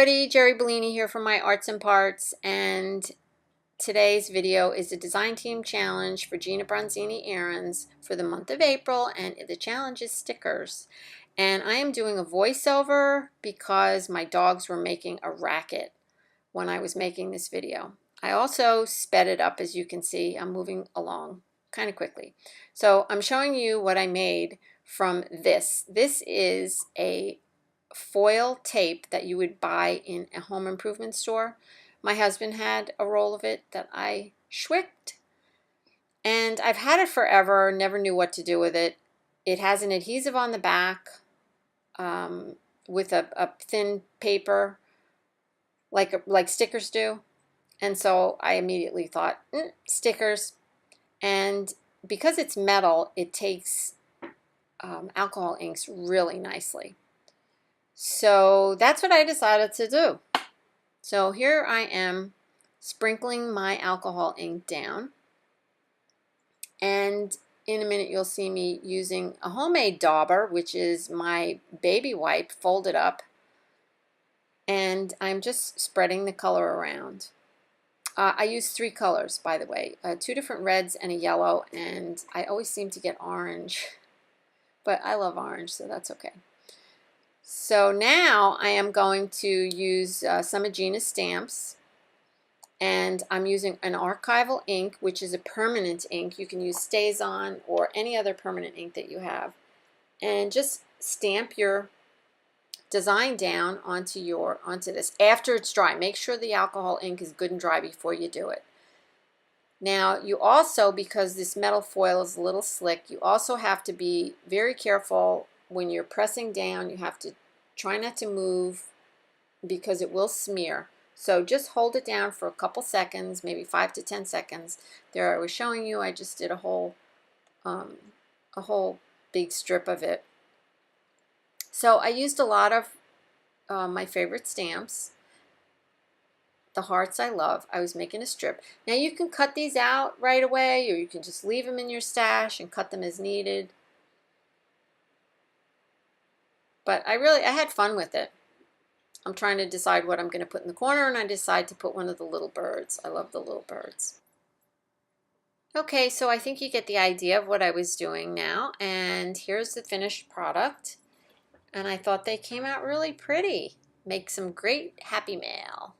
everybody, Jeri Bellini here from My Arts and Parts, and today's video is a design team challenge for Gina Bronzini errands for the month of April, and the challenge is stickers. And I am doing a voiceover because my dogs were making a racket when I was making this video. I also sped it up, as you can see. I'm moving along kind of quickly. So I'm showing you what I made from this. This is a foil tape that you would buy in a home improvement store. My husband had a roll of it that I schwicked, and I've had it forever, never knew what to do with it. It has an adhesive on the back with a thin paper like stickers do, and so I immediately thought, stickers. And because it's metal, it takes alcohol inks really nicely. So that's what I decided to do. So here I am sprinkling my alcohol ink down. And in a minute you'll see me using a homemade dauber, which is my baby wipe folded up. And I'm just spreading the color around. I use 3 colors, by the way, 2 different reds and a yellow, and I always seem to get orange. But I love orange, so that's okay. So now I am going to use some of Gina's stamps, and I'm using an archival ink, which is a permanent ink. You can use StazOn or any other permanent ink that you have, and just stamp your design down onto this after it's dry. Make sure the alcohol ink is good and dry before you do it. Now you also, because this metal foil is a little slick, you also have to be very careful when you're pressing down. You have to try not to move because it will smear. So just hold it down for a couple seconds, maybe 5 to 10 seconds. There I was showing you, I just did a whole big strip of it. So I used a lot of my favorite stamps. The hearts I love. I was making a strip. Now you can cut these out right away, or you can just leave them in your stash and cut them as needed. But I had fun with it. I'm trying to decide what I'm going to put in the corner, and I decide to put one of the little birds. I love the little birds. Okay, so I think you get the idea of what I was doing now, and here's the finished product. And I thought they came out really pretty. Make some great happy mail.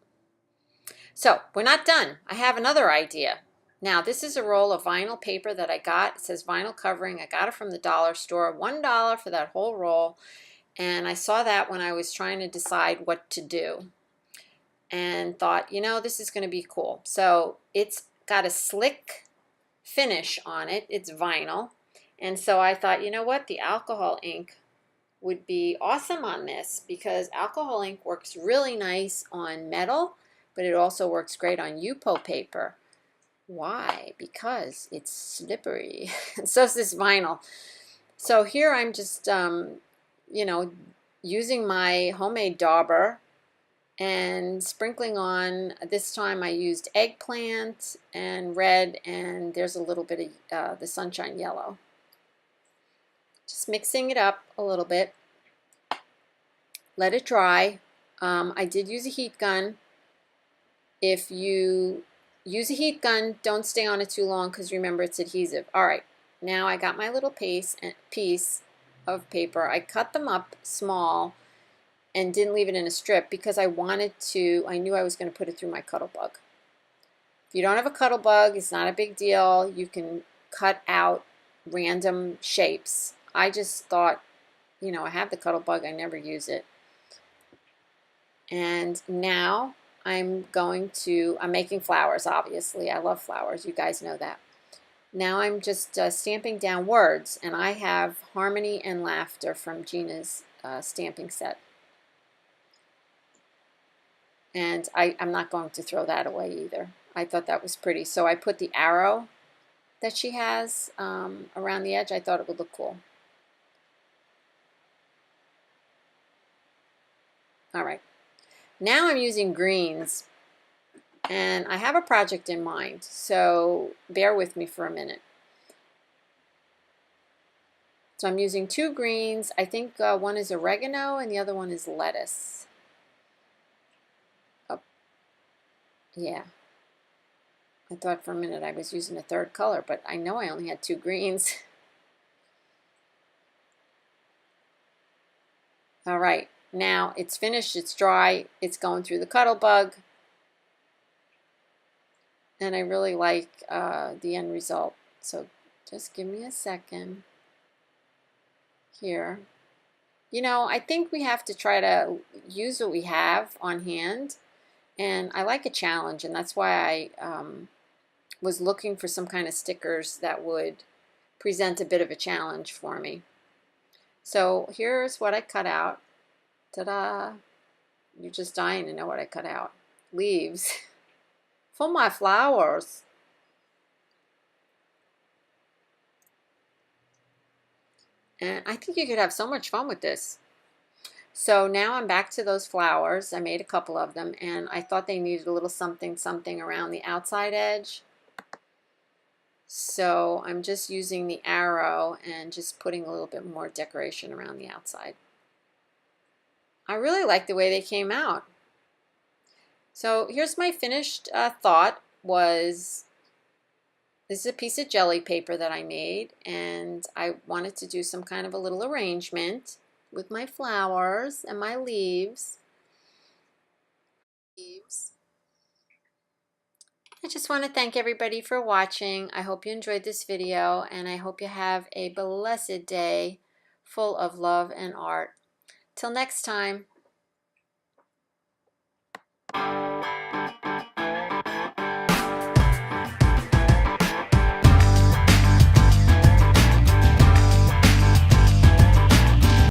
So we're not done. I have another idea. Now this is a roll of vinyl paper that I got. It says vinyl covering. I got it from the dollar store. $1 for that whole roll. And I saw that when I was trying to decide what to do. And thought, you know, this is going to be cool. So it's got a slick finish on it. It's vinyl. And so I thought, you know what? The alcohol ink would be awesome on this, because alcohol ink works really nice on metal, but it also works great on Yupo paper. Why? Because it's slippery. And so is this vinyl. So here I'm just, you know, using my homemade dauber and sprinkling on. This time I used eggplant and red, and there's a little bit of the sunshine yellow. Just mixing it up a little bit. Let it dry. I did use a heat gun. If you use a heat gun, don't stay on it too long, because remember, it's adhesive. All right, now I got my little piece of paper. I cut them up small and didn't leave it in a strip because I knew I was going to put it through my Cuttle Bug. If you don't have a Cuttle Bug, it's not a big deal. You can cut out random shapes. I just thought, you know, I have the Cuttle Bug, I never use it. And now I'm making flowers, obviously. I love flowers, you guys know that. Now I'm just stamping down words, and I have Harmony and Laughter from Gina's stamping set. And I'm not going to throw that away either. I thought that was pretty. So I put the arrow that she has around the edge. I thought it would look cool. All right. Now I'm using greens, and I have a project in mind, so bear with me for a minute. So I'm using 2 greens. I think one is oregano and the other one is lettuce. Yeah. I thought for a minute I was using a third color, but I know I only had 2 greens. All right, now it's finished, it's dry, it's going through the Cuddle Bug, and I really like the end result. So just give me a second here. You know, I think we have to try to use what we have on hand, and I like a challenge, and that's why I was looking for some kind of stickers that would present a bit of a challenge for me. So here's what I cut out. Ta-da! You're just dying to know what I cut out. Leaves for my flowers. And I think you could have so much fun with this. So now I'm back to those flowers. I made a couple of them, and I thought they needed a little something something around the outside edge. So I'm just using the arrow and just putting a little bit more decoration around the outside. I really like the way they came out. So here's my finished thought was, this is a piece of jelly paper that I made, and I wanted to do some kind of a little arrangement with my flowers and my leaves. I just want to thank everybody for watching. I hope you enjoyed this video, and I hope you have a blessed day full of love and art. Till next time.